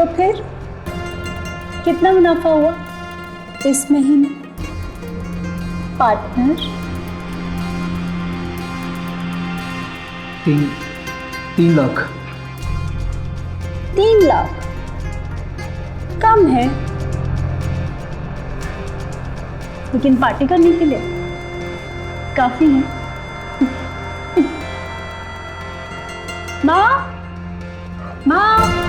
तो फिर कितना मुनाफा हुआ इस महीने पार्टनर? 3 लाख। 3 लाख कम है, लेकिन पार्टी करने के लिए काफी है। माँ, माँ,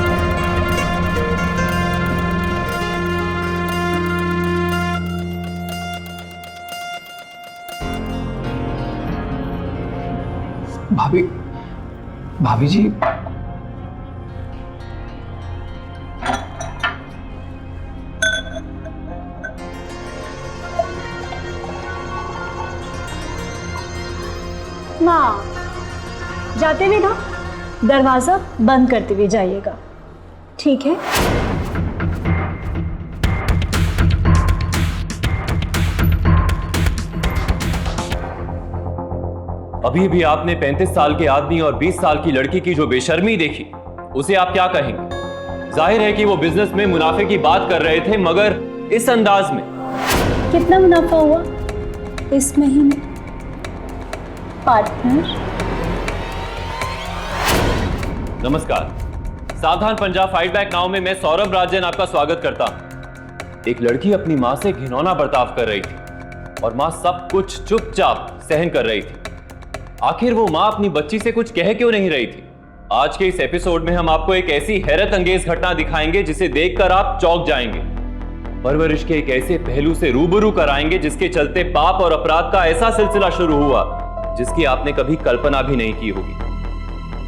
भाभी जी, माँ, जाते हुए ना दरवाजा बंद करते हुए जाइएगा, ठीक है? अभी भी आपने 35 साल के आदमी और 20 साल की लड़की की जो बेशर्मी देखी, उसे आप क्या कहेंगे? जाहिर है कि वो बिजनेस में मुनाफे की बात कर रहे थे, मगर इस अंदाज में। कितना मुनाफा हुआ इस महीने पार्टनर? नमस्कार, सावधान पंजाब फाइट बैक नाउ में मैं सौरभ राजन आपका स्वागत करता हूं। एक लड़की अपनी मां से घिनौना बर्ताव कर रही थी और मां सब कुछ चुपचाप सहन कर रही थी। आखिर वो मां अपनी बच्ची से कुछ कह क्यों नहीं रही थी? आज के इस एपिसोड में हम आपको एक ऐसी हैरत अंगेज घटना दिखाएंगे जिसे देखकर आप चौंक जाएंगे। परवरिश के एक ऐसे पहलू से रूबरू कराएंगे जिसके चलते पाप और अपराध का ऐसा सिलसिला शुरू हुआ जिसकी आपने कभी कल्पना भी नहीं की होगी।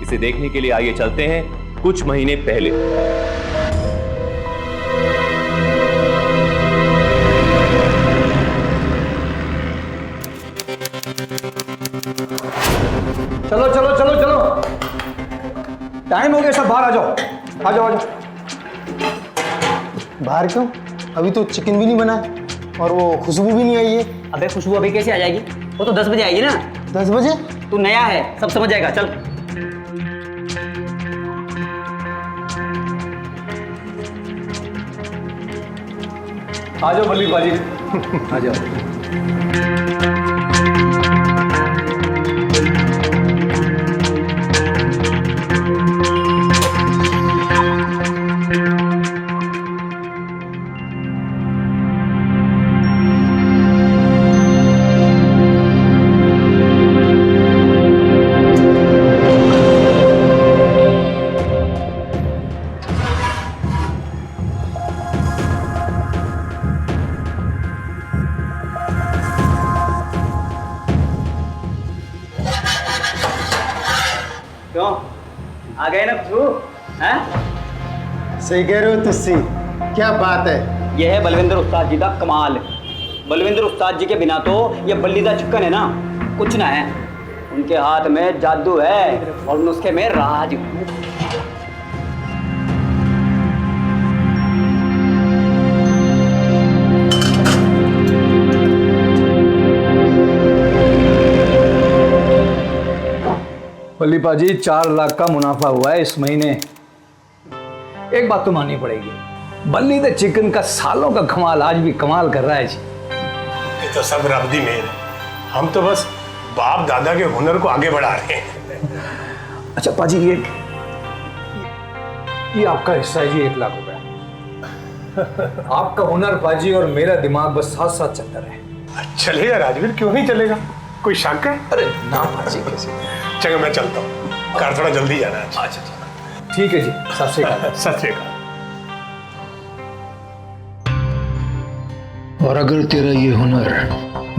इसे देखने के लिए आइए चलते हैं कुछ महीने पहले। चलो चलो चलो चलो, टाइम हो गया, सब बाहर आ जाओ, आ जाओ आ जाओ। बाहर क्यों? अभी तो चिकन भी नहीं बना और वो खुशबू भी नहीं आई है। अबे खुशबू अभी कैसे आ जाएगी? वो तो 10 बजे आएगी ना। 10 बजे? तू नया है, सब समझ जाएगा, चल। आ जाओ बल्ली बाजी, आ जाओ। क्यों आ गए ना खुशबू? हैं? सही कह रहे हो तुस्सी, क्या बात है। ये है बलविंदर उस्ताद जी का कमाल। बलविंदर उस्ताद जी के बिना तो ये बल्लीदा चिकन है ना कुछ ना है। उनके हाथ में जादू है और नुस्खे में राज। बल्ली पाजी, 4 लाख का मुनाफा हुआ है इस महीने। एक बात तो माननी पड़ेगी, बल्ली द चिकन का सालों का कमाल आज भी कमाल कर रहा है जी। ये तो सब रब दी मेहर है, हम तो बस बाप दादा के हुनर को आगे बढ़ा रहे हैं। अच्छा पाजी, ये आपका हिस्सा है जी, 1 लाख रुपए। आपका हुनर पाजी और मेरा दिमाग बस साथ साथ चलता रहे। चलेगा राजवीर, क्यों नहीं चलेगा? कोई शक है? अरे ना पाजी, कैसे? चलो मैं चलता हूँ, कार थोड़ा जल्दी जाना है। अच्छा ठीक है जी, सत श्री अकाल। सत श्री अकाल। और अगर तेरा ये हुनर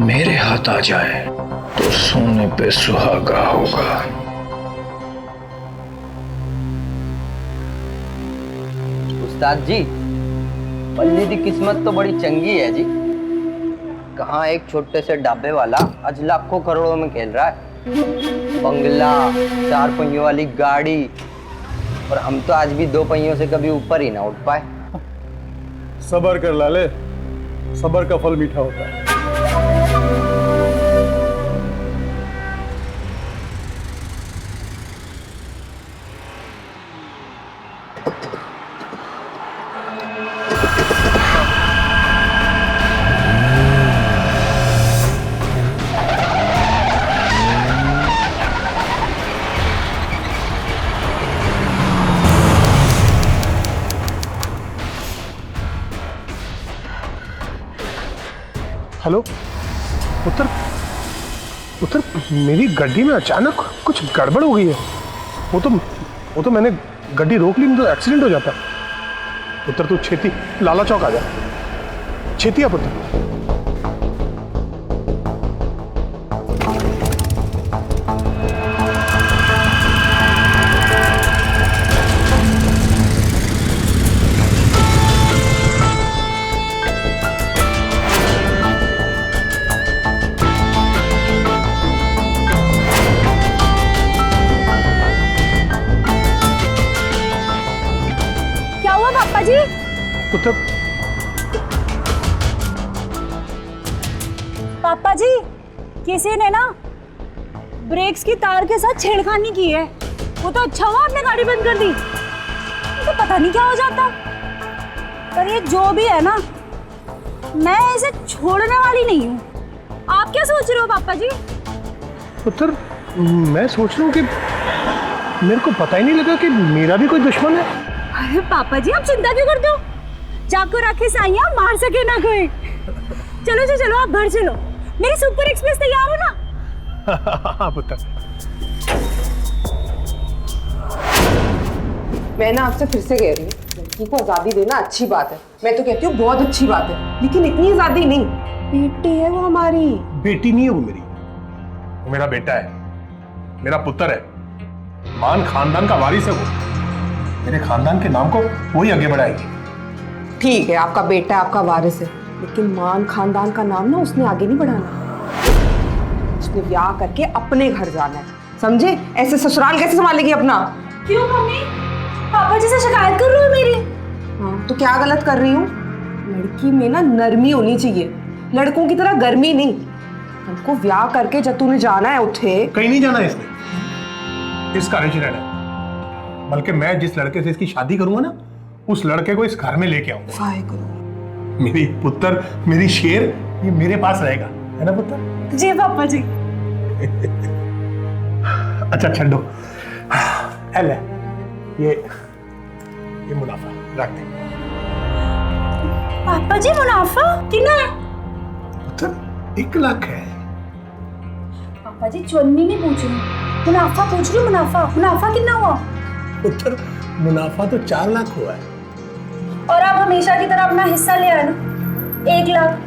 मेरे हाथ आ जाए तो सोने पे सुहागा होगा। उस्ताद जी, बल्ली की किस्मत तो बड़ी चंगी है जी। कहाँ एक छोटे से ढाबे वाला आज लाखों करोड़ों में खेल रहा है। बंगला, 4 पहियों वाली गाड़ी, और हम तो आज भी 2 पहियों से कभी ऊपर ही ना उठ पाए। सबर कर लाले, सबर का फल मीठा होता है। हेलो पुत्र, पुत्र मेरी गड्डी में अचानक कुछ गड़बड़ हो गई है। वो तो मैंने गड्डी रोक ली, तो एक्सीडेंट हो जाता। पुत्र तू छेती लाला चौक आ जा, छेती आ पुत्र। क्या हुआ पापा जी? पुत्र पापा जी, किसी ने ना ब्रेक्स की तार के साथ छेड़खानी की है। वो तो अच्छा हुआ आपने गाड़ी बंद कर दी, तो पता नहीं क्या हो जाता। पर ये जो भी है ना, मैं इसे छोड़ने वाली नहीं हूँ। आप क्या सोच रहे हो पापा जी? पुत्र मैं सोच रहा हूँ कि मेरे को पता ही नहीं लगा कि मेरा भी कोई दुश्मन है। अरे पापा जी, आप चिंता क्यों करते हो? जाको राखे साइया मार सके ना कोई। चलो जी चलो, आप घर चलो। मेरी सुपर एक्सप्रेस तैयार हो ना? हाँ पुत्र। मैं ना आपसे फिर से कह रही हूँ, लड़की को आज़ादी देना अच्छी बात है, मैं तो कहती हूँ बहुत अच्छी बात है, लेकिन इतनी आज़ादी नहीं। बेटी है वो हमारी। बेटी नहीं है वो मेरी, वो मेरा बेटा है, मेरा पुत्र है। मान खानदान का वारिस है वो। मेरे खानदान के नाम को वही आगे बढ़ाएगी। ठीक है, आपका बेटा है, आपका वारिस है, लेकिन मान खानदान का नाम ना उसने आगे नहीं बढ़ाना। उसने ब्याह करके अपने घर जाना है, समझे? ऐसे ससुराल कैसे संभालेगी अपना? क्यों मम्मी? पापा जी से शिकायत कर रही हो मेरी? हाँ तो क्या गलत कर रही हूँ? लड़की में ना नरमी होनी चाहिए, लड़कों की तरह गर्मी नहीं। हमको ब्याह करके जब तूने जाना है उठे। कहीं नहीं जाना है इसने, इसका रिच रहना है। बल्कि मैं जिस लड़के से इसकी शादी करूंगा ना, उस लड़के को इस घर में लेके आऊंगा। वाहेगुरु। मेरी पुत्र, मेरी शेर, ये मेरे पास रहेगा, है ना पुत्र? जी पापा जी। अच्छा छंडो, ले ये मुनाफा रख दे। पापा जी मुनाफा कितना है? पुत्र 1 लाख है। पापा जी चुन्नी नहीं पूछ रही, मुनाफा पूछ रही हूँ। मुनाफा कितना हुआ? पुत्र मुनाफा तो 4 लाख हुआ है। और आप हमेशा की तरह अपना हिस्सा ले आए ना, 1 लाख।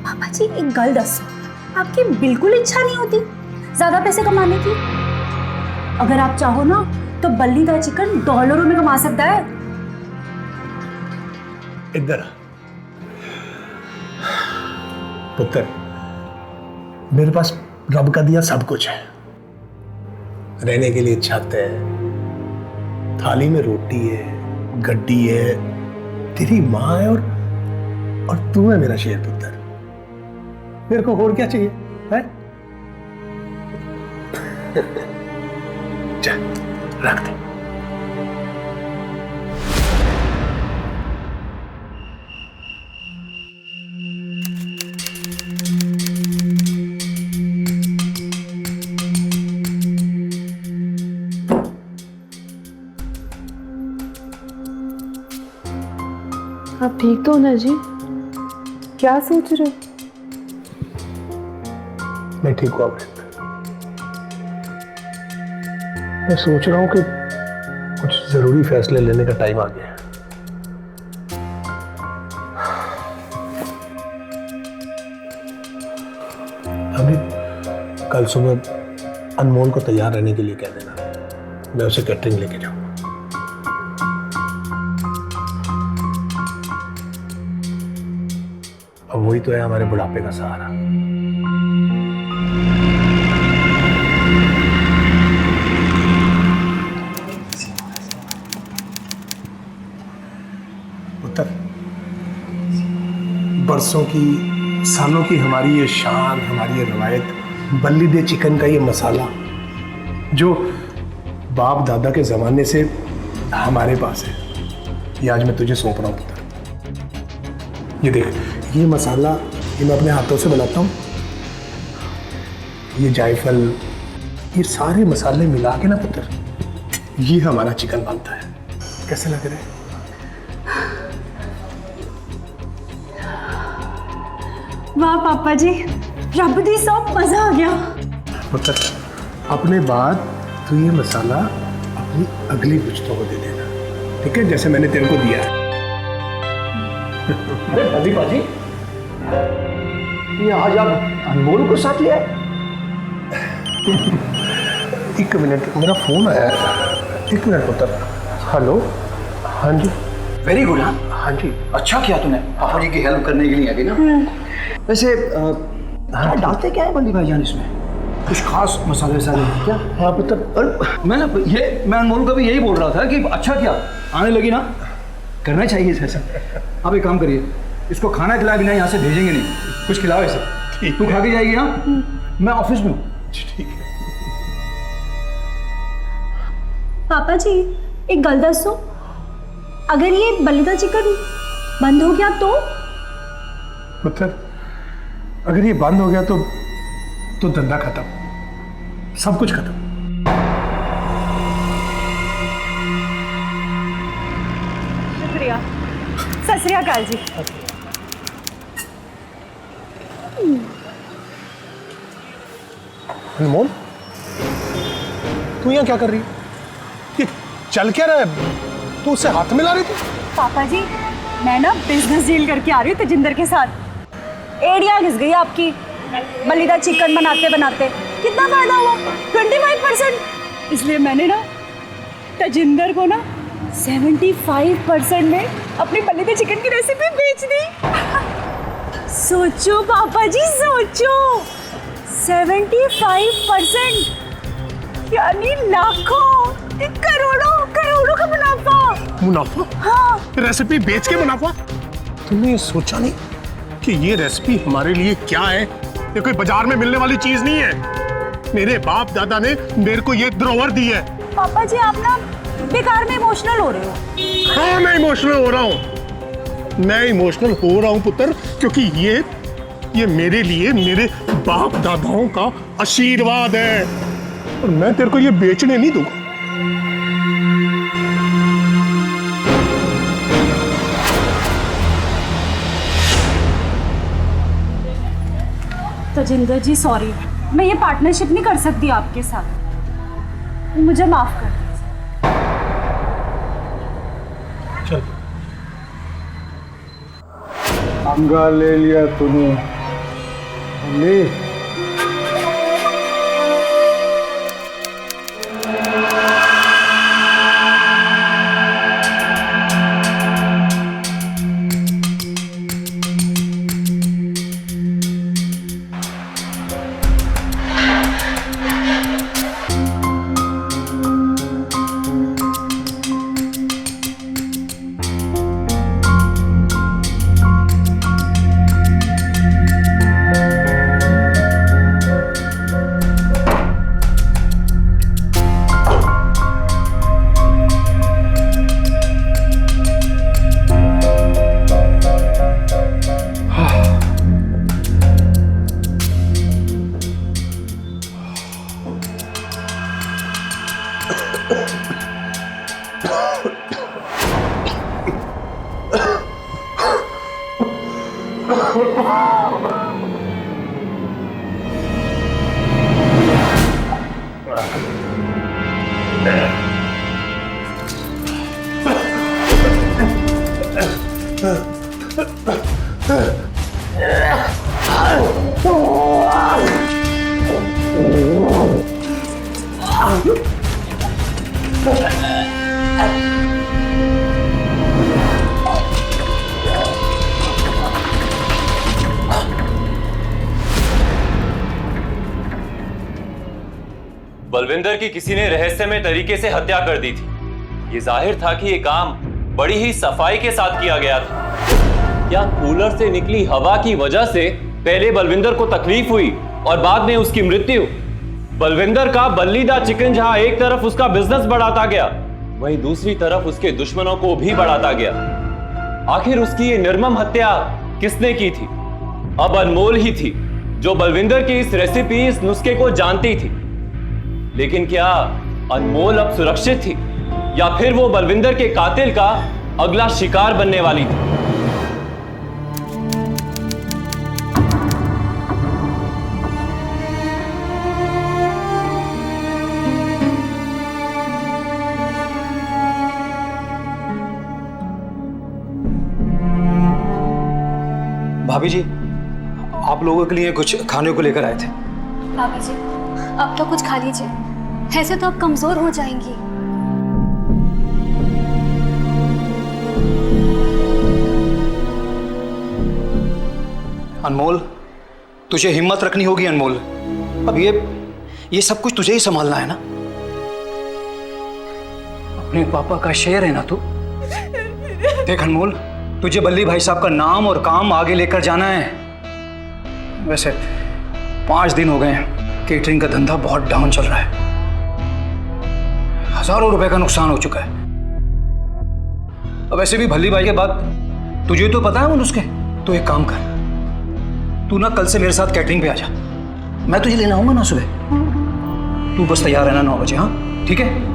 पापा जी एक गल दसो, आपकी बिल्कुल इच्छा नहीं होती ज्यादा पैसे कमाने की? अगर आप चाहो ना तो बल्ली का चिकन डॉलरों में कमा सकता है। इधर पुत्र, मेरे पास रब का दिया सब कुछ है। रहने के लिए छत है, थाली में रोटी है, गड्डी है, तेरी माँ है और तू है मेरा शेर पुत्र। मेरे को और क्या चाहिए है? जा रख दे। आप ठीक तो हो ना जी? क्या सोच रहे हो? मैं ठीक हूँ अमृत। मैं सोच रहा हूँ कि कुछ जरूरी फैसले लेने का टाइम आ गया है। अमृत, कल सुबह अनमोल को तैयार रहने के लिए कह देना, मैं उसे कैटरिंग लेके जाऊंगा। अब वही तो है हमारे बुढ़ापे का सहारा। पुत्र, बरसों की, सालों की हमारी ये शान, हमारी ये रवायत, बल्ली दे चिकन का ये मसाला जो बाप दादा के जमाने से हमारे पास है, ये आज मैं तुझे सौंप रहा हूं पुत्र। ये देख, ये मसाला ये मैं अपने हाथों से बनाता हूँ। ये जायफल, ये सारे मसाले मिला के ना पुत्र, ये हमारा चिकन बनता है। कैसे लग रहा है? वाह पापा जी, रब दी सब मजा आ गया। पुत्र, अपने बाद तू ये मसाला अपनी अगली पुश्तों को दे देना, ठीक है, जैसे मैंने तेरे को दिया है। अभी पाजी, ये आज आप अनमोल को साथ ले आए? एक मिनट, मेरा फोन आया है। एक मिनट पुत्र। हेलो, हाँ जी। Very good. हाँ हाँ जी। अच्छा किया तूने, पापा जी की हेल्प करने के लिए अभी ना। वैसे क्या डालते क्या है बल्ली भाईजान इसमें? कुछ खास मसाले वसाले हैं क्या? हाँ पुत्र। मैं अनमोल को भी यही बोल रहा था कि अच्छा क्या आने लगी ना, करना चाहिए ऐसा। आप एक काम करिए, इसको खाना खिलाए बिना यहाँ से भेजेंगे नहीं, कुछ खिलाओ इसे। तू खा के जाएगी ना, मैं ऑफिस में हूँ। ठीक है। पापा जी एक गल दसो, अगर ये बलिदा चिकन बंद हो गया तो? पुत्र, अगर ये बंद हो गया तो धंधा खत्म, सब कुछ खत्म। शुक्रिया। सत श्री अकाल जी। अनमोल, तू यहाँ क्या कर रही है? ये चल क्या रहा है? तू उससे हाथ मिला रही थी? पापा जी मैं ना बिजनेस डील करके आ रही हूँ तजिंदर के साथ। एड़ियाँ घिस गई आपकी बलिदा चिकन बनाते बनाते। कितना फायदा हुआ? 25%। इसलिए मैंने ना तजिंदर को ना 75% में अपनी बलिदा चिकन की रेसिपी बेच दी। सोचो पापा जी सोचो, 75% यानी लाखों करोड़ों करोड़ों का मुनाफा। मुनाफा? हाँ। रेसिपी बेच के मुनाफा? तुमने ये सोचा नहीं कि ये रेसिपी हमारे लिए क्या है? ये कोई बाजार में मिलने वाली चीज नहीं है। मेरे बाप दादा ने मेरे को ये धरोहर दी है। पापा जी आप ना बेकार में इमोशनल हो रहे हो। हाँ मैं इमोशनल हो रहा हूँ, मैं इमोशनल हो रहा हूँ पुत्र, क्योंकि ये मेरे लिए मेरे बाप दादाओं का आशीर्वाद है और मैं तेरे को ये बेचने नहीं दूंगा। तजिंदर जी सॉरी, मैं ये पार्टनरशिप नहीं कर सकती आपके साथ, मुझे माफ कर दीजिए। चल। पंगा ले लिया तूने। ले बलविंदर की किसी ने रहस्यमय तरीके से हत्या कर दी थी। ये जाहिर था कि ये काम बड़ी ही सफाई के साथ किया गया था। क्या कूलर से निकली हवा की वजह से पहले बलविंदर को तकलीफ हुई और बाद में उसकी मृत्यु? बलविंदर का बल्लीदा चिकन जहां एक तरफ उसका बिजनेस बढ़ाता गया, वहीं दूसरी तरफ उसके दुश्मनों को भी बढ़ाता गया। आखिर उसकी ये निर्मम हत्या किसने की थी? अब अनमोल ही थी, जो बलविंदर की इस रेसिपी, इस नुस्खे को जानती थी। लेकिन क्या अनमोल अब सुरक्षित थी या फिर वो बलविंदर के कातिल का अगला शिकार बनने वाली थी? भाभी जी, आप लोगों के लिए कुछ खाने को लेकर आए थे। भाभी जी, अब तो कुछ खा लीजिए, ऐसे तो आप कमजोर हो जाएंगी। अनमोल, तुझे हिम्मत रखनी होगी अनमोल। अब ये सब कुछ तुझे ही संभालना है ना। अपने पापा का शेर है ना तू। देख अनमोल, तुझे बल्ली भाई साहब का नाम और काम आगे लेकर जाना है। वैसे 5 दिन हो गए हैं, केटरिंग का धंधा बहुत डाउन चल रहा है, हजारों रुपए का नुकसान हो चुका है। अब वैसे भी भल्ली भाई के बाद तुझे तो पता है वो नुस्खे। तो एक काम कर, तू ना कल से मेरे साथ कैटरिंग पे आ जा, मैं तुझे लेने आऊंगा ना सुबह। तू बस तैयार रहना 9 बजे, हाँ ठीक है?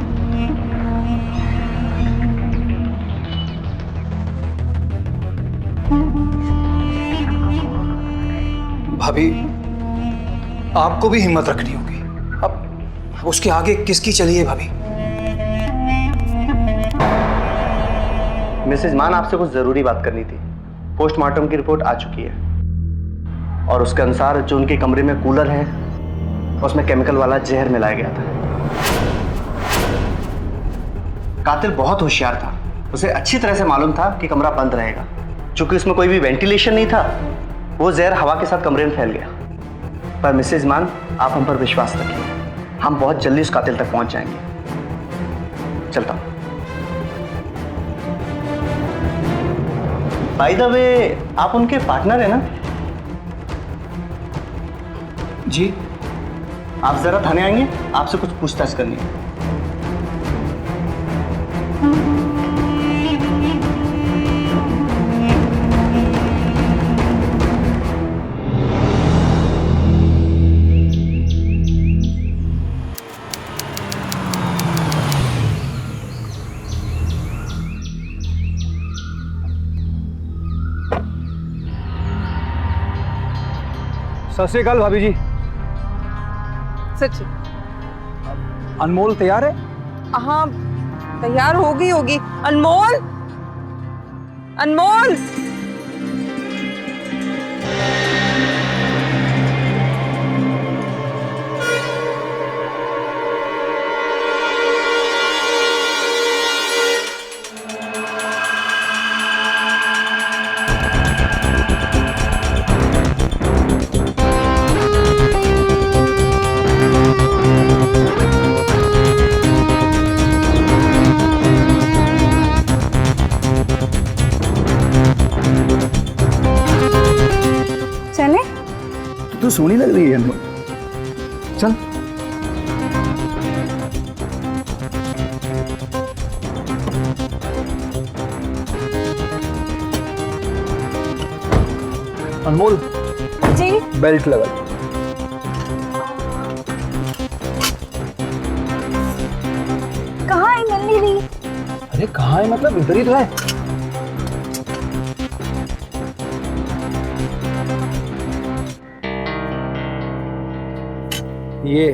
भाभी, आपको भी हिम्मत रखनी होगी। अब उसके आगे किसकी चली है भाभी? मिसेज मान, आपसे कुछ जरूरी बात करनी थी। पोस्टमार्टम की रिपोर्ट आ चुकी है और उसके अनुसार जो उनके कमरे में कूलर है उसमें केमिकल वाला जहर मिलाया गया था। कातिल बहुत होशियार था, उसे अच्छी तरह से मालूम था कि कमरा बंद रहेगा। चूंकि उसमें कोई भी वेंटिलेशन नहीं था, वो जहर हवा के साथ कमरे में फैल गया। पर मिसेज मान, आप हम पर विश्वास रखिए, हम बहुत जल्दी उस कातिल तक पहुंच जाएंगे। चलता हूं। बाय द वे, आप उनके पार्टनर हैं ना? जी। आप जरा थाने आएंगे, आपसे कुछ पूछताछ करनी है। सत श्री अकाल भाभी जी। सच? अनमोल तैयार है? हाँ, तैयार होगी। अनमोल, अनमोल। तू सोनी लग रही है अनमोल। चल। अनमोल जी। बेल्ट लगा। कहाँ है नन्ही दी? अरे कहाँ है मतलब, इधर ही तो है। ये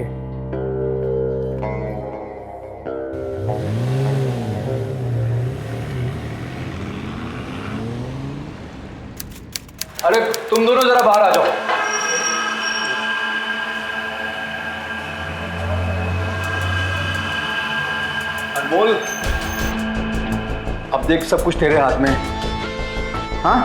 अरे तुम दोनों जरा बाहर आ जाओ। अनमोल, अब देख सब कुछ तेरे हाथ में है। हाँ,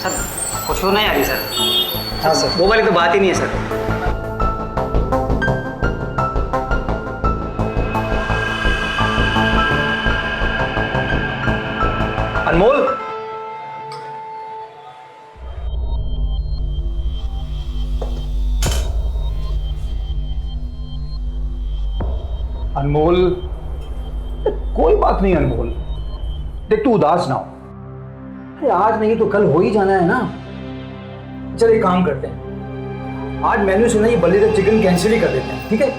सर खुशबू नहीं आ रही सर। हाँ सर। वो वाली तो बात ही नहीं है सर। अनमोल, अनमोल, कोई बात नहीं अनमोल, देख तू उदास ना हो। अरे आज नहीं तो कल हो ही जाना है ना। चल एक काम करते हैं, आज मेन्यू से ना ये बल्ली का चिकन कैंसिल ही कर देते हैं, ठीक है?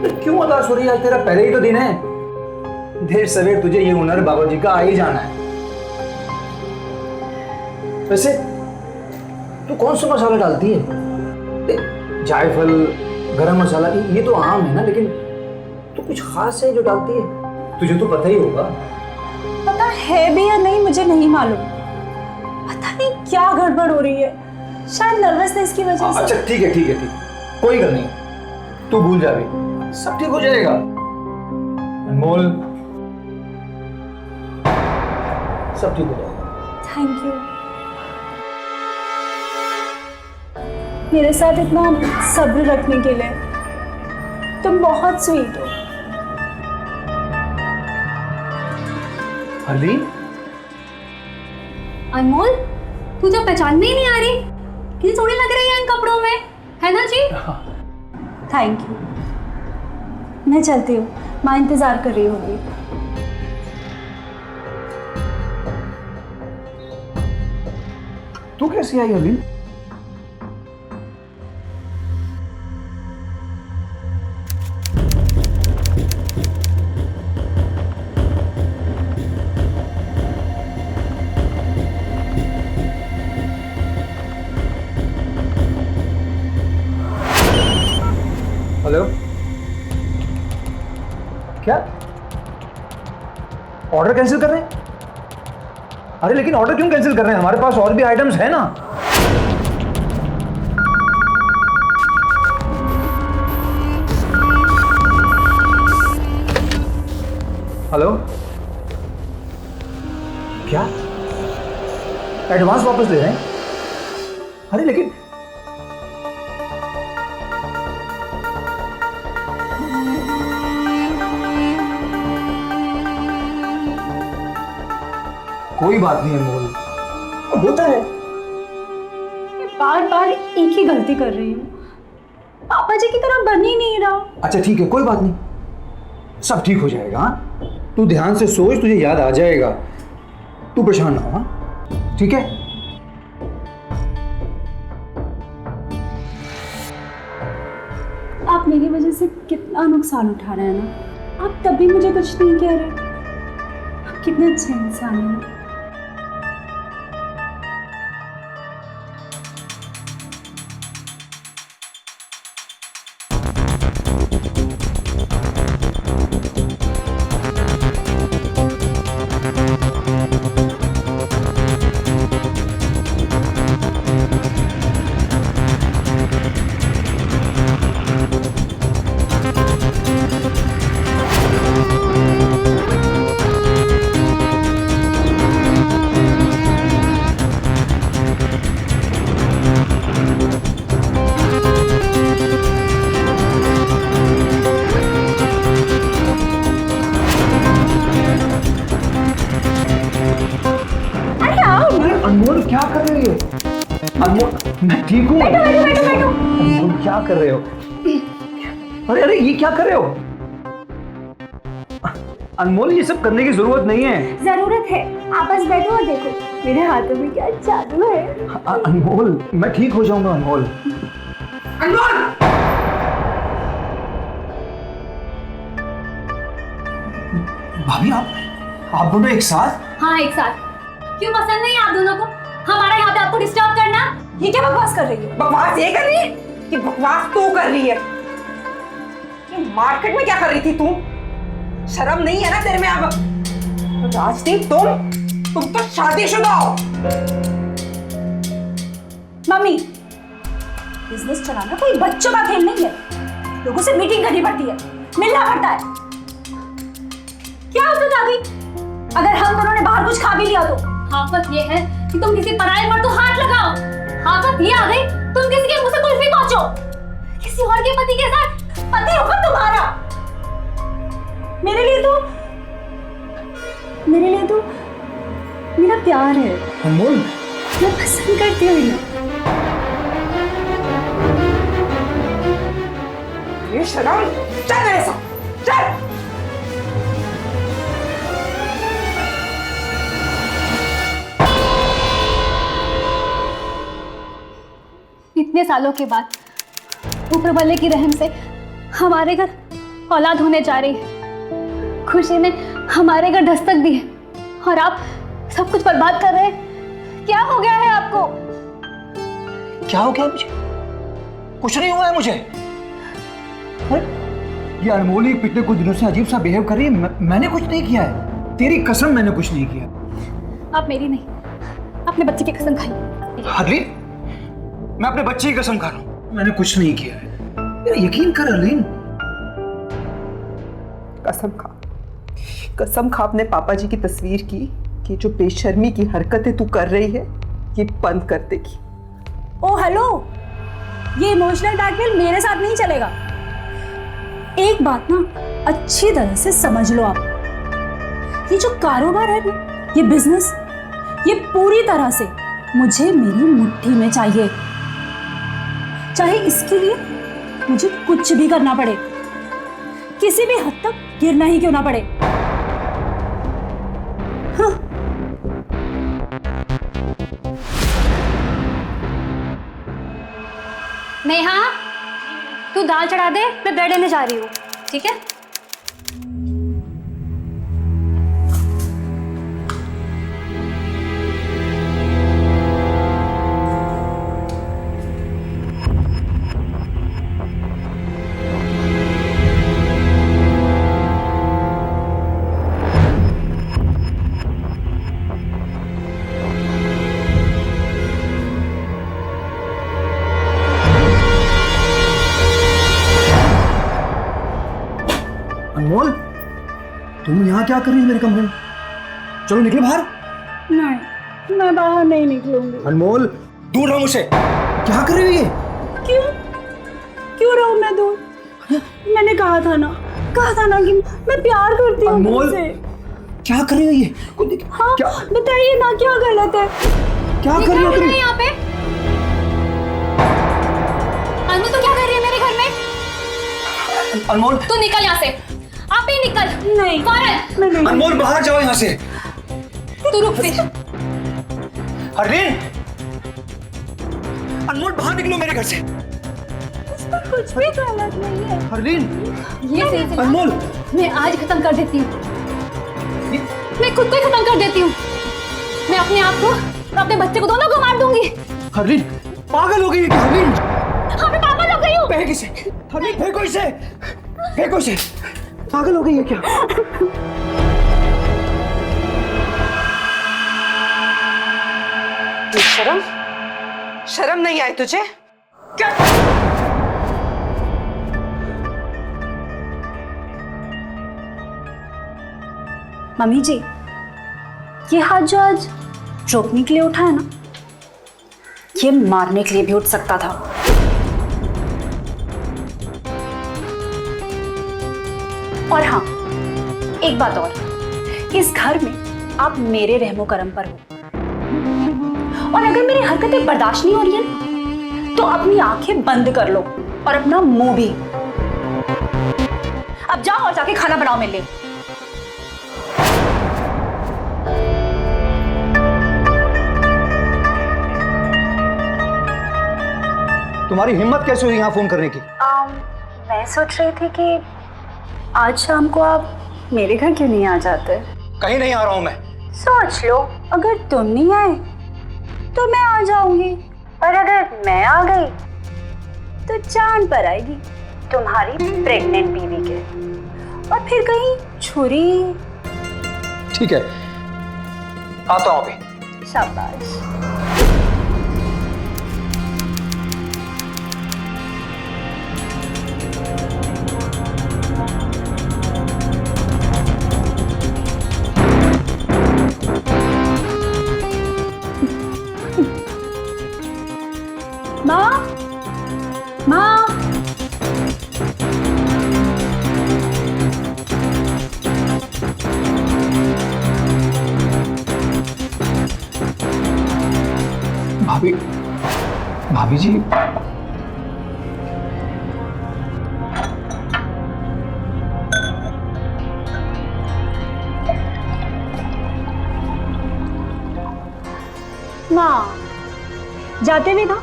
तो क्यों उदास हो रही है? आज तेरा पहले ही तो दिन है। देर सवेर तुझे ये हुनर बाबा जी का आ ही जाना है। वैसे तू कौन सा मसाला डालती है? जायफल, गरम मसाला, ये तो आम है ना, लेकिन तू कुछ खास है जो डालती है? तुझे तो पता ही होगा। पता है भी या नहीं मुझे नहीं मालूम, पता नहीं क्या गड़बड़ हो रही है, शायद नर्वसनेस की वजह से। अच्छा ठीक है ठीक है ठीक है, कोई गल नहीं, तू भूल जा भी, सब ठीक हो जाएगा। अनमोल, सब ठीक हो जाएगा। Thank you. मेरे साथ इतना सब्र रखने के लिए तुम बहुत स्वीट हो। हरलीन, अनमोल, तू तो पहचान में ही नहीं आ रही, कितनी थोड़ी लग रही है इन कपड़ों में, है ना जी? Thank you. मैं चलती हूँ, माँ इंतजार कर रही होगी। तू कैसी आई हरलीन? हेलो, क्या ऑर्डर कैंसिल कर रहे हैं? अरे लेकिन ऑर्डर क्यों कैंसिल कर रहे हैं? हमारे पास और भी आइटम्स है ना। हेलो, क्या एडवांस वापस ले रहे हैं? अरे लेकिन कोई बात नहीं अनमोल, होता है। बार बार एक ही गलती कर रही हूँ, पापा जी की तरह बन ही नहीं रहा। अच्छा ठीक है, कोई बात नहीं, सब ठीक हो जाएगा। हाँ, तू ध्यान से सोच, तुझे याद आ जाएगा, तू परेशान ना हो। हाँ ठीक है। आप मेरी वजह से कितना नुकसान उठा रहे हैं ना, आप तब भी मुझे कुछ नहीं कह रहे। आप कितने अच्छे इंसान हैं। अनमोल क्या कर रही हो? अनमोल, मैं ठीक हूँ। अनमोल क्या कर रहे हो? अरे अरे ये क्या कर रहे हो? अनमोल ये सब करने की जरूरत नहीं है। जरूरत है, आप बस बैठो और देखो मेरे हाथों में क्या जादू है। अनमोल मैं ठीक हो जाऊंगा। अनमोल, अनमोल, भाभी आप दोनों एक साथ? हाँ एक साथ। क्यों पसंद नहीं है आप दोनों को? हमारा यहाँ पे आपको डिस्टर्ब करना? ये क्या बकवास कर रही है? बकवास ये कर रही है कि बकवास तू कर रही है? ये मार्केट में क्या कर रही थी तू? शर्म नहीं है ना तेरे में? अब राजदीप, तुम तो शादीशुदा हो। मम्मी, बिजनेस चलाना कोई बच्चों का खेल नहीं है, लोगों से मीटिंग करनी पड़ती है, मिलना पड़ता है। क्या आफत आ गई अगर हम दोनों ने बाहर कुछ खा भी लिया तो? आफत ये है कि तुम किसी पराये पर तो हाथ लगाओ। आफत ये आ गई तुम किसी के मुंह से कुल्फी पहुंचो, किसी और के पति के साथ। पति होगा तुम्हारा, मेरे लिए तो मेरा प्यार है। अनमोल, मैं पसंद करती हूँ इन्हें। ये शर्म, चल मेरे साथ, चल। इतने सालों के बाद ऊपर वाले की रहम से हमारे घर औलाद होने जा रही है। खुशी ने हमारे घर दस्तक दी है और आप सब कुछ बर्बाद कर रहे हैं। क्या हो गया है आपको? क्या हो गया मुझे? कुछ नहीं हुआ है मुझे। ये अनमोली पिछले कुछ दिनों से अजीब सा बिहेव कर रही है। मैंने कुछ नहीं किया है, तेरी कसम मैंने कुछ नहीं किया। आप मेरी नहीं, अपने बच्चे की कसम खाई। हरलीन, मैं अपने बच्चे की कसम खा रहा हूँ, मैंने कुछ नहीं किया है। मेरा यकीन कर हरलीन। कसम खा अपने पापा जी की तस्वीर की कि जो बेशर्मी की हरकतें तू कर रही है ये बंद कर देगी। ओ हेलो, ये इमोशनल ब्लैकमेल मेरे साथ नहीं चलेगा। एक बात ना अच्छी तरह से समझ लो आप, ये जो कारोबार है ना, ये बिजनेस, ये पूरी तरह से मुझे मेरी मुट्ठी में चाहिए, चाहे इसके लिए मुझे कुछ भी करना पड़े, किसी भी हद तक गिरना ही क्यों ना पड़े। हाँ। नेहा, तू दाल चढ़ा दे, मैं ब्रेड लेने जा रही हूँ, ठीक है? अनमोल, तुम यहाँ क्या कर रही हो मेरे कमरे में? चलो निकलो बाहर। नहीं, मैं बाहर नहीं निकलूंगी। अनमोल, दूर रहो मुझसे। क्या कर रही हो ये? क्यों रहूं मैं दूर? मैंने कहा था ना कि मैं प्यार करती हूँ अनमोल, तुमसे। क्या कर रही हो ये? हाँ, क्या बताइए ना, क्या गलत है? क्या कर रही हो तुम? यहाँ पे अनु, तो क्या कर रही है मेरे घर में? अनमोल, तू निकल यहाँ से, आप ही निकल। नहीं, फौरन। मैं नहीं। अनमोल, बाहर जाओ यहाँ से। तू रुक फिर। हरलीन, अनमोल बाहर निकलो मेरे घर से। इसमें कुछ भी गलत नहीं है। हरलीन, ये सिलसिला अनमोल, मैं आज खत्म कर देती हूँ। मैं खुद को ही खत्म कर देती हूँ। मैं अपने आप को और अपने बच्चे को, दोनों को मार दूंगी। हरलीन, पागल हो गई है क्या हरलीन? हाँ, मैं पागल हो गई हूँ। फेंक इसे। हरलीन, फेंको इसे, फेंको इसे। पागल हो गई है क्या? शर्म नहीं आई तुझे? क्या? मम्मी जी, ये हाथ जो आज रोकने के लिए उठा है ना, ये मारने के लिए भी उठ सकता था। और हाँ, एक बात और, इस घर में आप मेरे रहमो करम पर हो, और अगर मेरी हरकतें बर्दाश्त नहीं हो रही है ना, तो अपनी आंखें बंद कर लो और अपना मुंह भी। अब जाओ और जाके खाना बनाओ मेरे लिए। तुम्हारी हिम्मत कैसे हुई यहाँ फोन करने की? मैं सोच रही थी कि आज शाम को आप मेरे घर क्यों नहीं आ जाते? कहीं नहीं आ रहा हूँ मैं। सोच लो, अगर तुम नहीं आए तो मैं आ जाऊंगी, और अगर मैं आ गई तो जान पर आएगी तुम्हारी प्रेग्नेंट बीवी के, और फिर कहीं छुरी। ठीक है, आता हूँ अभी। शाबाश। माँ, माँ, भाभी, भाभी जी, माँ, जाते भी था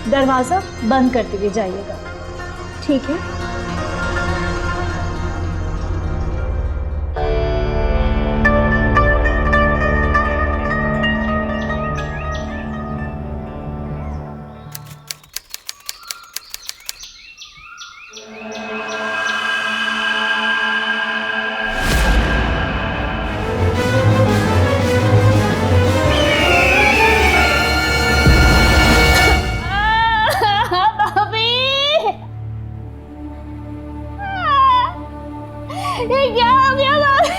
दरवाज़ा बंद करते हुए जाइएगा, ठीक है? ये क्या हो गया भाभी?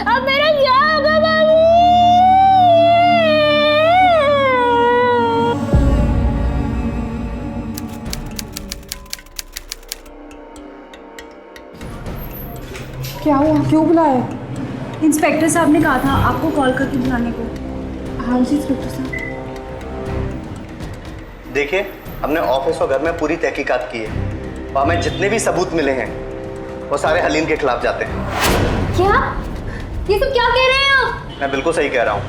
अब मेरा क्या होगा भाभी? क्या हुआ, क्यों बुलाया? इंस्पेक्टर साहब ने कहा था आपको कॉल करके बुलाने को। हाँ जी इंस्पेक्टर साहब। देखिए, हमने ऑफिस और घर में पूरी तहकीकात की है और हमें जितने भी सबूत मिले हैं वो सारे हलीम के खिलाफ जाते हैं। क्या? ये सब क्या कह रहे हैं आप? मैं बिल्कुल सही कह रहा हूँ।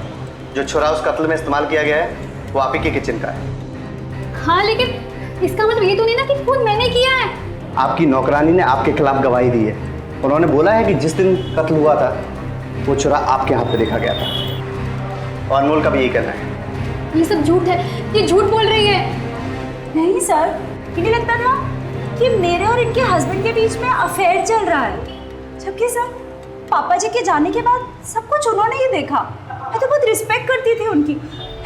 जो छुरा उस कत्ल में इस्तेमाल किया गया है वो आप ही के किचन का है। हाँ, लेकिन इसका मतलब ये तो नहीं ना कि खुद मैंने किया है। आपकी नौकरानी ने आपके खिलाफ गवाही दी है। उन्होंने बोला है कि जिस दिन कत्ल हुआ था वो छुरा आपके हाथ पे देखा गया था और अनमोल का भी यही कहना है। ये सब झूठ है, ये झूठ बोल रही है। नहीं सर, इन्हें लगता था कि मेरे और इनके हस्बैंड के बीच में अफेयर चल रहा है, जबकि सर पापा जी के जाने के बाद सब कुछ उन्होंने ही देखा। मैं तो बहुत रिस्पेक्ट करती थी उनकी,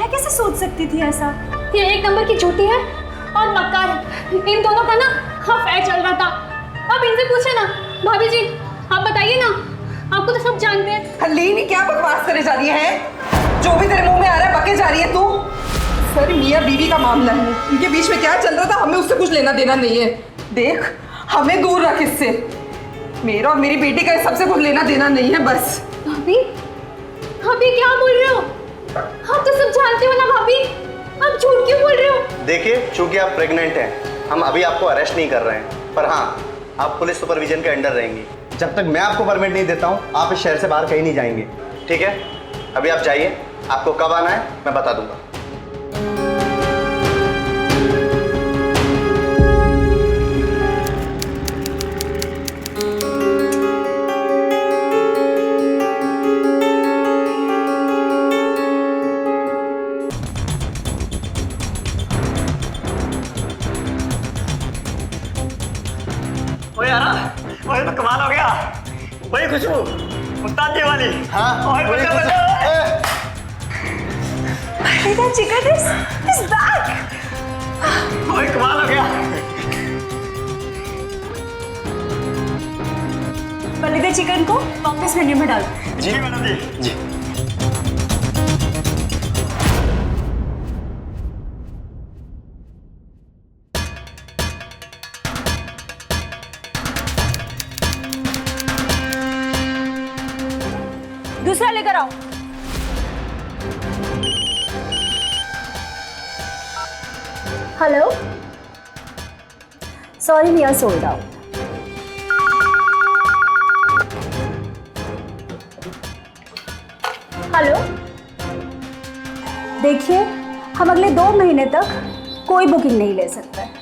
मैं कैसे सोच सकती थी ऐसा? ये एक नंबर की झूठी है और मक्कार है। इन दोनों का ना अफेयर चल रहा था। अब इनसे पूछे ना, भाभी जी आप बताइए ना, आपको तो सब जानते हैं। हलीनी क्या बकवास करे जा रही है? जो भी तेरे मुंह में आ रहा है बके जा रही है तू। सर मियाँ बीवी का मामला है, इनके बीच में क्या चल रहा था हमें उससे कुछ लेना देना नहीं है। देख, हमें दूर रख इससे। मेरा और मेरी बेटी का सबसे कुछ लेना देना नहीं है बस। भाभी, भाभी क्या बोल रहे हो? आप तो सब जानते हो ना भाभी, आप झूठ क्यों बोल रहे हो? देखिए, चूंकि आप प्रेग्नेंट हैं, हम अभी आपको अरेस्ट नहीं कर रहे हैं, पर हाँ, आप पुलिस सुपरविजन के अंडर रहेंगी। जब तक मैं आपको परमिट नहीं देता हूँ आप इस शहर से बाहर कहीं नहीं जाएंगे, ठीक है? अभी आप जाइए, आपको कब आना है मैं बता दूंगा। ओए तो कमाल हो गया। वही खुशबू उस्ताद जी वाली। हाँ, ओए बचा बचा। The chicken is back. ओए कमाल हो गया। बलिदा चिकन को वापस मेन्यू में डाल। जी मैडम जी। जी। दूसरा लेकर आओ। Hello, sorry we are sold out. Hello, देखिए हम अगले 2 महीने तक कोई बुकिंग नहीं ले सकते।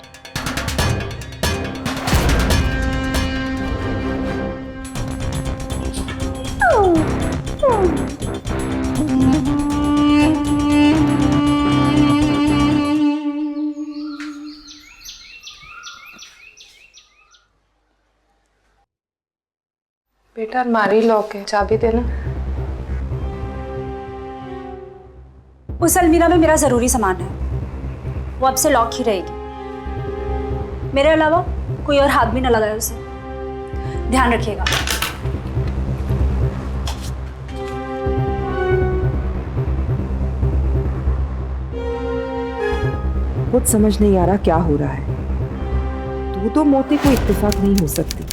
बेटा अलमारी लॉक है, चाबी देना। उस अलमीरा में मेरा जरूरी सामान है, वो अब से लॉक ही रहेगी। मेरे अलावा कोई और हाथ भी न लगाए उसे, ध्यान रखिएगा। कुछ समझ नहीं आ रहा क्या हो रहा है। तू तो मोती को इत्तेफाक नहीं हो सकती।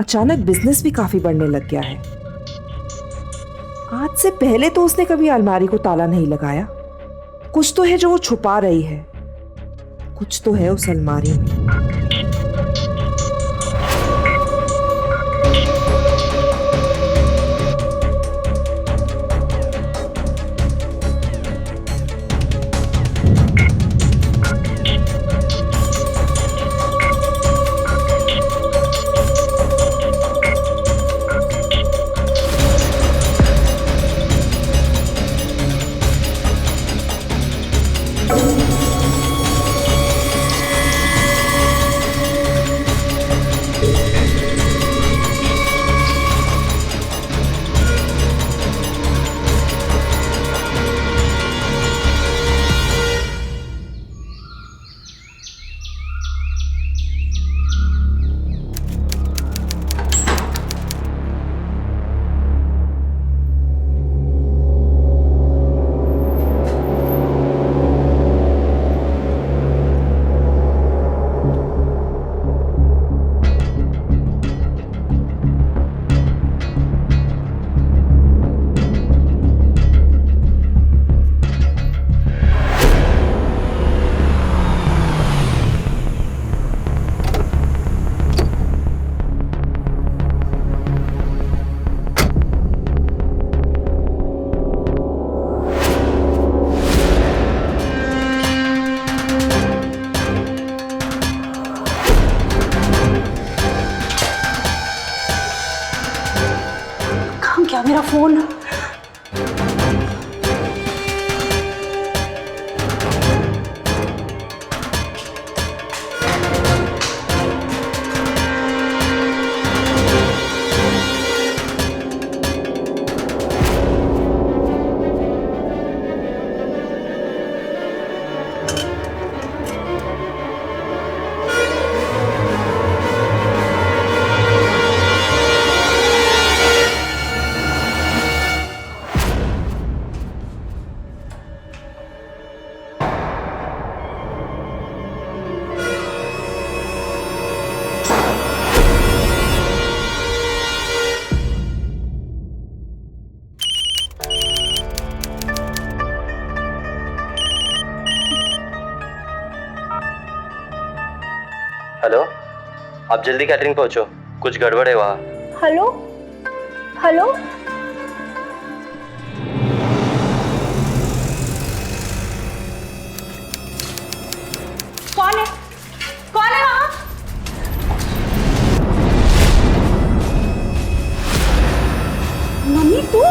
अचानक बिजनेस भी काफी बढ़ने लग गया है। आज से पहले तो उसने कभी अलमारी को ताला नहीं लगाया। कुछ तो है जो वो छुपा रही है, कुछ तो है उस अलमारी में। मेरा फोन। हेलो, आप जल्दी कैटरिंग पहुंचो, कुछ गड़बड़ है वहाँ। हेलो हेलो, कौन है? कौन है वहां? मम्मी तू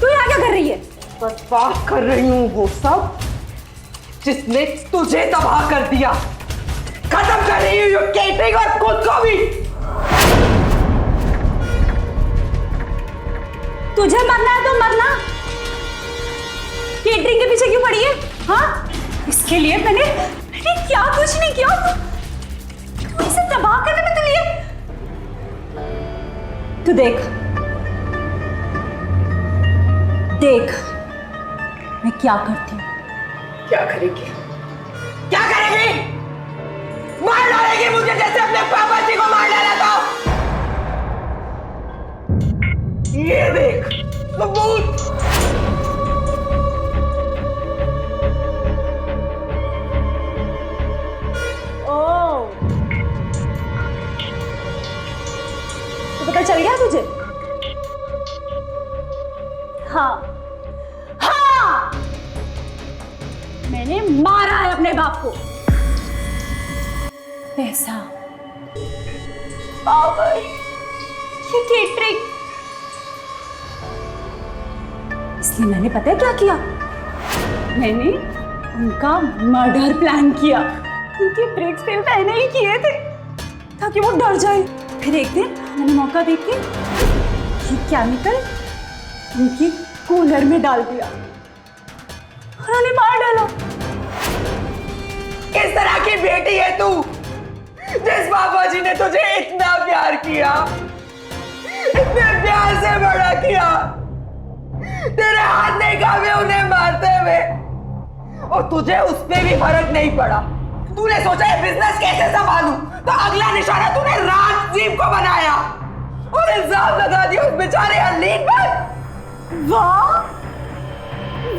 यहाँ क्या कर रही है? बर्बाद कर रही हूँ वो सब जिसने तुझे तबाह कर दिया। खत्म कर रही हूँ ये केटरिंग और खुद को भी। तुझे मरना है तो मरना, केटरिंग के पीछे क्यों पड़ी है? हाँ, इसके लिए मैंने क्या कुछ नहीं किया। तू इसे तबाह करने में तो लिए। तू देख देख मैं क्या करती हूँ। क्या करेगी? क्या करेगी? मार डालेगी मुझे जैसे अपने पापा जी को मार डाला था। ये देख सबूत। ओह, तो पता चल गया तुझे? हाँ हाँ, मैंने मारा है अपने बाप को। पैसा, पावर, ये केटरिंग, इसलिए मैंने पता है क्या किया? मैंने उनका मर्डर प्लान किया। उनके ब्रेक फेल पहले ही किए थे ताकि वो डर जाए। फिर एक दिन मैंने मौका देख के ये केमिकल उनकी कूलर में डाल दिया और उन्हें मार डाला। किस तरह की बेटी है तू जिस बाबा जी ने तुझे इतना प्यार किया, इतने प्यार से बड़ा किया, तेरे हाथ नहीं कांपे उन्हें मारते हुए, और तुझे उस पे भी फर्क नहीं पड़ा। तूने सोचा ये बिजनेस कैसे संभालूं, तो अगला निशाना तूने राजदीप को बनाया और इल्जाम लगा दिया उस बेचारे हरलीन पर। वाह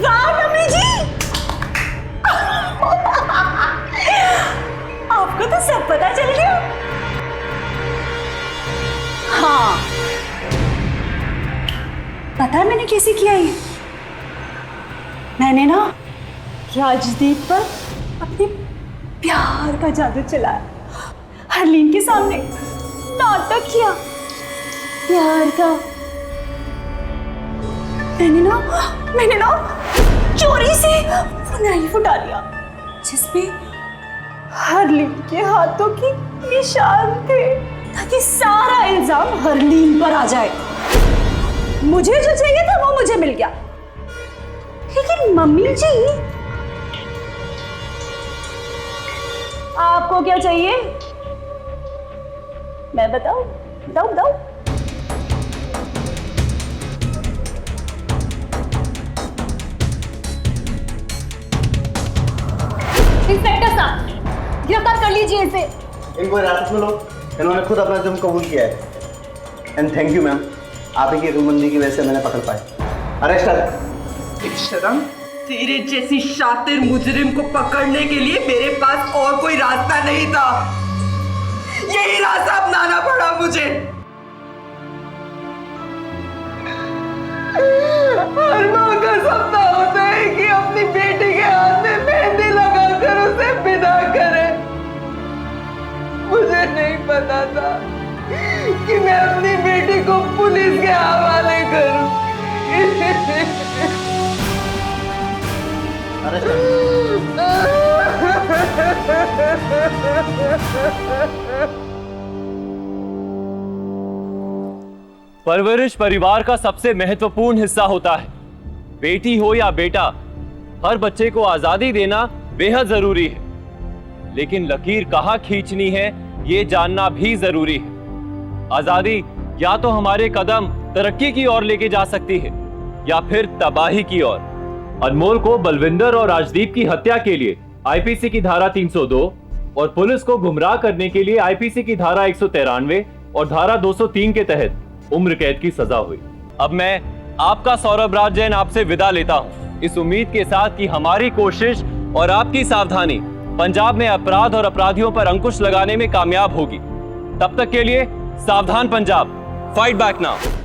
वाह मम्मी जी, आपको तो सब पता चल गया। हाँ, पता है मैंने कैसे किया ये? मैंने ना राजदीप पर अपने प्यार का जादू चलाया। हरलीन के सामने नाटक किया प्यार का। मैंने ना चोरी से वो नाइफ उठा लिया जिसपे हरलीन के हाथों की निशान थे, ताकि सारा इल्जाम हरलीन पर आ जाए। मुझे जो चाहिए था वो मुझे मिल गया, लेकिन मम्मी जी आपको क्या चाहिए? मैं बताऊं? बताऊं? इंस्पेक्टर साहब, गिरफ्तार कर लीजिए इसे। इनको हिरासत में लो, इन्होंने खुद अपना जुर्म कबूल किया है। एंड थैंक यू मैम, आप ही की रूबंदी की वजह से मैंने पकड़ पाया। अरेस्ट कर। शर्म, तेरे जैसी शातिर मुजरिम को पकड़ने के लिए मेरे पास और कोई रास्ता नहीं था, यही रास्ता अपनाना पड़ा मुझे। हर माँ का सपना होता है कि अपनी बेटी के हाथ में मेहंदी लगाकर उसे विदा करे। मुझे नहीं पता था कि मैं अपनी बेटी को पुलिस के हवाले करूं। परवरिश परिवार का सबसे महत्वपूर्ण हिस्सा होता है। बेटी हो या बेटा, हर बच्चे को आजादी देना बेहद जरूरी है, लेकिन लकीर कहां खींचनी है ये जानना भी जरूरी है। आजादी या तो हमारे कदम तरक्की की ओर लेके जा सकती है या फिर तबाही की ओर। अनमोल को बलविंदर और राजदीप की हत्या के लिए आईपीसी की धारा 302 और पुलिस को गुमराह करने के लिए आईपीसी की धारा 193 और धारा 203 के तहत उम्र कैद की सजा हुई। अब मैं आपका सौरभ राज जैन आपसे विदा लेता हूं, इस उम्मीद के साथ कि हमारी कोशिश और आपकी सावधानी पंजाब में अपराध और अपराधियों पर अंकुश लगाने में कामयाब होगी। तब तक के लिए सावधान पंजाब, फाइट बैक नाउ।